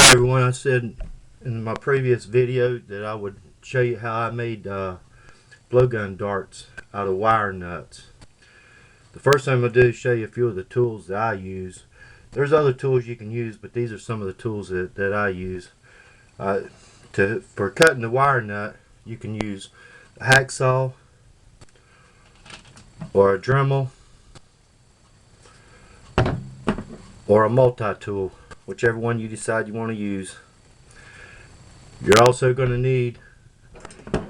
Hi everyone, I said in my previous video that I would show you how I made blowgun darts out of wire nuts. The first thing I'm going to do is show you a few of the tools that I use. There's other tools you can use, but these are some of the tools that I use. For cutting the wire nut, you can use a hacksaw or a Dremel or a multi-tool, whichever one you decide you want to use. You're also going to need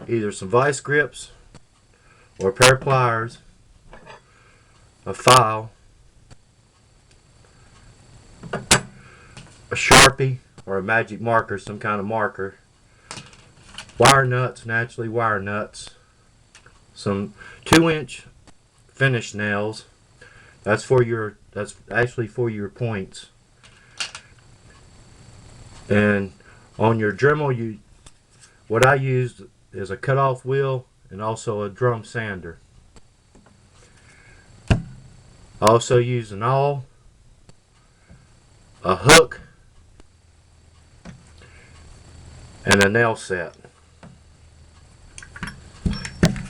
either some vice grips or a pair of pliers, a file, a Sharpie or a magic marker, some kind of marker, wire nuts, naturally wire nuts, some 2-inch finish nails. That's actually for your points. And on your Dremel, what I used is a cutoff wheel and also a drum sander. I also use an awl, a hook, and a nail set,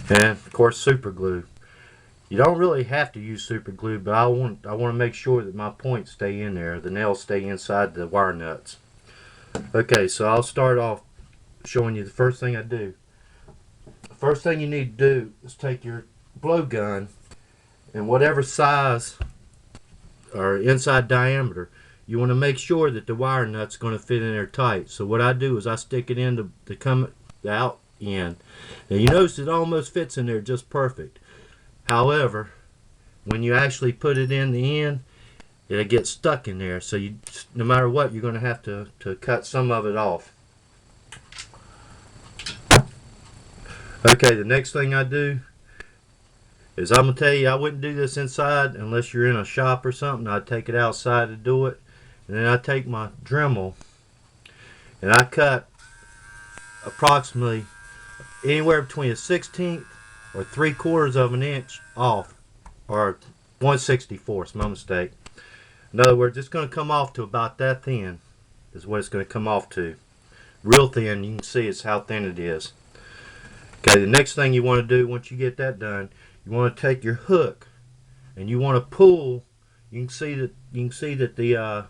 and of course super glue. You don't really have to use super glue, but I want to make sure that my points stay in there, the nails stay inside the wire nuts. Okay, so I'll start off showing you the first thing I do. The first thing you need to do is take your blowgun and whatever size or inside diameter, you want to make sure that the wire nut's going to fit in there tight. So what I do is I stick it in the out end. Now you notice it almost fits in there just perfect. However, when you actually put it in the end, it'll get stuck in there. So no matter what, you're going to have to cut some of it off. Okay, the next thing I do is I'm going to tell you, I wouldn't do this inside unless you're in a shop or something. I'd take it outside to do it. And then I take my Dremel and I cut approximately anywhere between a 1/16 or 3/4 of an inch off, or 1/64, my mistake. In other words, it's going to come off to about that thin is what it's going to come off to. Real thin, you can see it's how thin it is. Okay, the next thing you want to do once you get that done, you want to take your hook and you want to pull. You can see that the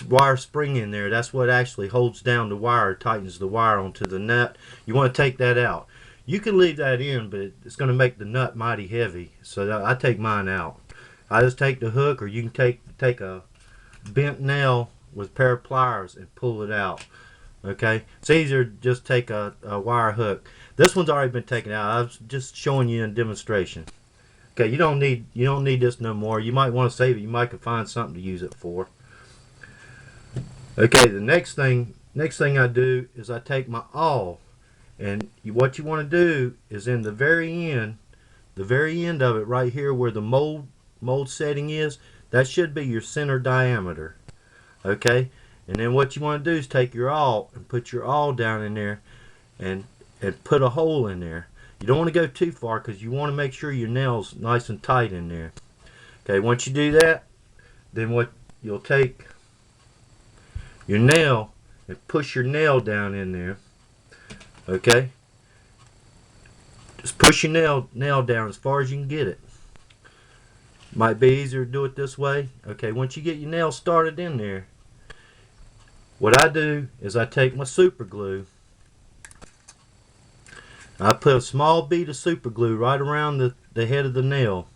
wire spring in there, that's what actually holds down the wire, tightens the wire onto the nut. You want to take that out. You can leave that in, but it's going to make the nut mighty heavy, so I take mine out. I just take the hook, or you can take a bent nail with a pair of pliers and pull it out. Okay, it's easier to just take a wire hook. This one's already been taken out. I was just showing you in demonstration. Okay, you don't need this no more. You might want to save it. You might could find something to use it for. Okay, the next thing I do is I take my awl, and what you want to do is in the very end of it, right here where the mold setting is, that should be your center diameter. Okay, and then what you want to do is take your awl and put your awl down in there and put a hole in there. You don't want to go too far because you want to make sure your nail's nice and tight in there. Okay, once you do that, then what you'll take your nail and push your nail down in there. Okay, just push your nail down as far as you can get it. Might be easier to do it this way. Okay, once you get your nail started in there, what I do is I take my super glue. I put a small bead of super glue right around the head of the nail.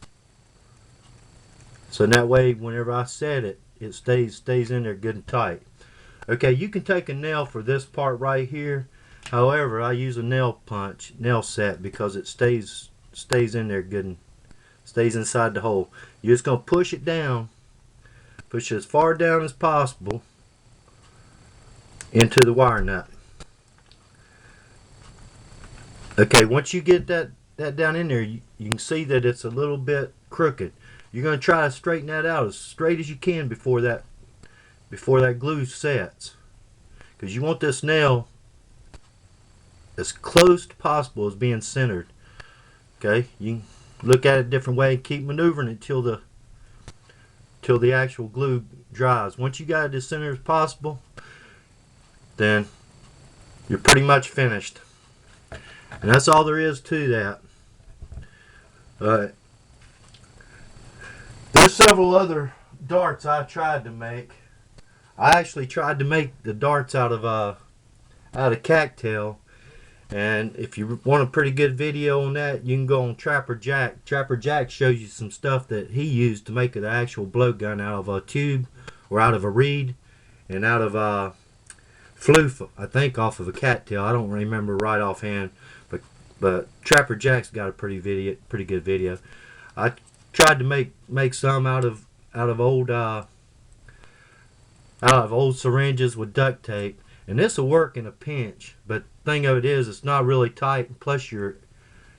So that way, whenever I set it, it stays in there good and tight. Okay, you can take a nail for this part right here. However, I use a nail set because it stays in there good and stays inside the hole. You're just going to push it down, push it as far down as possible into the wire nut. Okay, once you get that down in there, you can see that it's a little bit crooked. You're going to try to straighten that out as straight as you can before that glue sets, because you want this nail as close to possible as being centered. Okay, you can look at it a different way and keep maneuvering it till the actual glue dries. Once you got it as center as possible, then you're pretty much finished. And that's all there is to that. There's several other darts I tried to make. I actually tried to make the darts out of cattail. And if you want a pretty good video on that, you can go on Trapper Jack. Trapper Jack shows you some stuff that he used to make an actual blowgun out of a tube, or out of a reed, and out of floof, I think, off of a cattail. I don't remember right offhand, but Trapper Jack's got a pretty good video. I tried to make some out of old syringes with duct tape. And this will work in a pinch, but the thing of it is, it's not really tight. Plus, your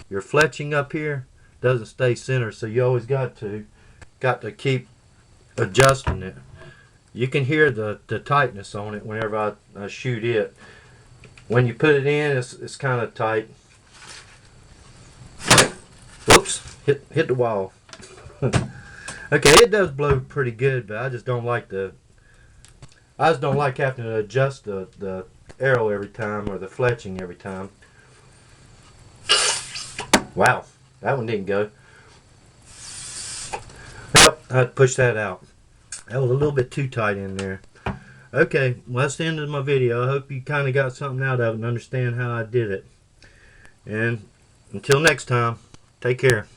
fletching up here doesn't stay center, so you always got to keep adjusting it. You can hear the tightness on it whenever I shoot it. When you put it in, it's kind of tight. Whoops! Hit the wall. Okay, it does blow pretty good, but I just don't like having to adjust the arrow every time, or the fletching every time. Wow, that one didn't go. Well, I had to push that out. That was a little bit too tight in there. Okay, well, that's the end of my video. I hope you kind of got something out of it and understand how I did it. And until next time, take care.